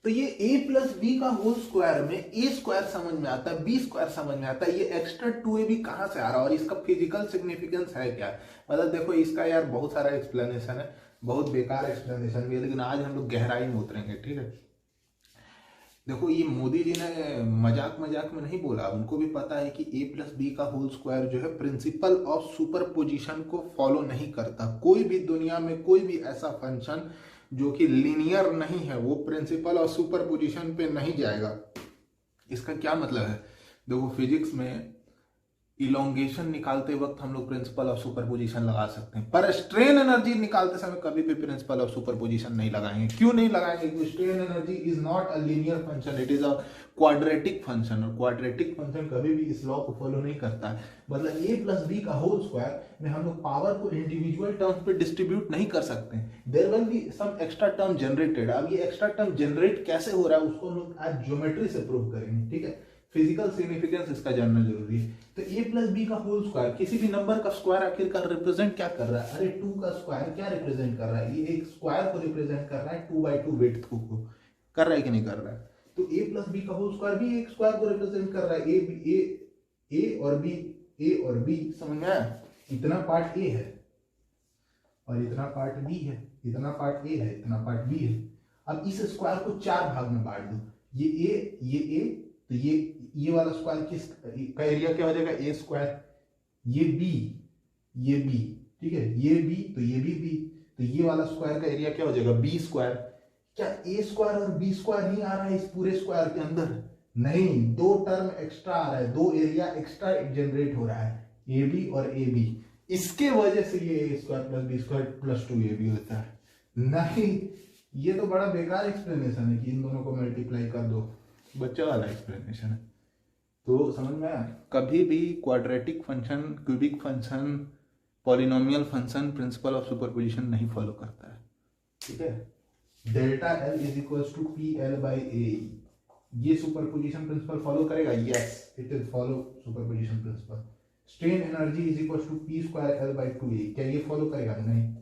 तो ये a plus B का होल स्क्वायर में a स्क्वायर समझ में आता है, b स्क्वायर समझ में आता है, ये एक्स्ट्रा 2ab कहाँ से आ रहा है और इसका फिजिकल सिग्निफिकेंस है क्या। मतलब देखो इसका यार बहुत सारा एक्सप्लेनेशन है, बहुत बेकार एक्सप्लेनेशन भी है, लेकिन आज हम लोग गहराई में उतरेंगे, ठीक है। देखो ये मोदी जी ने मजाक मजाक में नहीं बोला, उनको भी पता है कि a प्लस बी का होल स्क्वायर जो है प्रिंसिपल ऑफ सुपरपोजिशन को फॉलो नहीं करता। कोई भी दुनिया में कोई भी ऐसा फंक्शन जो कि लीनियर नहीं है वो प्रिंसिपल ऑफ सुपरपोजिशन पे नहीं जाएगा। इसका क्या मतलब है, देखो फिजिक्स में इलोंगेशन निकालते वक्त हम लोग प्रिंसिपल ऑफ सुपरपोजिशन लगा सकते हैं, पर स्ट्रेन एनर्जी निकालते समय कभी भी प्रिंसिपल ऑफ सुपरपोजिशन नहीं लगाएंगे। क्यों नहीं लगाएंगे, क्योंकि strain energy is not a linear function, it is a quadratic function, और क्वाड्रेटिक फंक्शन कभी भी इस लॉ को फॉलो नहीं करता है। मतलब a प्लस बी का होल स्क्वायर में हम लोग पावर को इंडिविजुअल टर्म्स पे डिस्ट्रीब्यूट नहीं कर सकते, there will be some extra term generated. अब ये एक्स्ट्रा टर्म जनरेट कैसे हो रहा है उसको हम लोग आज ज्योमेट्री से प्रूव करेंगे, ठीक है। फिजिकल सिग्निफिकेंस इसका जानना जरूरी है। तो a प्लस बी का होल स्क्वायर, किसी भी नंबर का स्क्वायर आखिरकार रिप्रेजेंट क्या कर रहा है, अरे 2 का स्क्वायर क्या रिप्रेजेंट कर रहा है, ये एक स्क्वायर को रिप्रेजेंट कर रहा है, 2/2 विड्थ को कर रहा है कि नहीं कर रहा है। तो a प्लस बी का होल स्क्वायर भी एक स्क्वायर को रिप्रेजेंट कर रहा है, ए और बी समझ में आया। इतना पार्ट a है और इतना पार्ट b है, इतना पार्ट a है, इतना पार्ट b है। अब इस स्क्वायर को 4 भाग में बांट दो, ये a तो ये वाला स्क्वायर किस का एरिया क्या हो जाएगा, a स्क्वायर, ये b, ठीक है, ये b तो ये भी b, तो ये वाला स्क्वायर का एरिया क्या हो जाएगा, b स्क्वायर। क्या a स्क्वायर और b स्क्वायर नहीं आ रहा है इस पूरे स्क्वायर के अंदर, नहीं, 2 टर्म एक्स्ट्रा आ रहा है, 2 एरिया एक्स्ट्रा जनरेट हो रहा है, ab और ab, इसके वजह से ये a square plus b square plus 2ab होता है। नहीं, ये तो बड़ा बेकार एक्सप्लेनेशन है कि इन दोनों को मल्टीप्लाई कर दो, बच्चा वाला एक्सप्लेनेशन है। तो समझ में आया, कभी भी quadratic function, cubic function, polynomial function principle of superposition नहीं फॉलो करता है, ठीक है। Delta L is equal to P L by A, ये सुपरपोजिशन प्रिंसिपल फॉलो करेगा, yes it is follow superposition principle. Strain energy is equal to P square L by 2a, क्या ये follow करेगा, नहीं।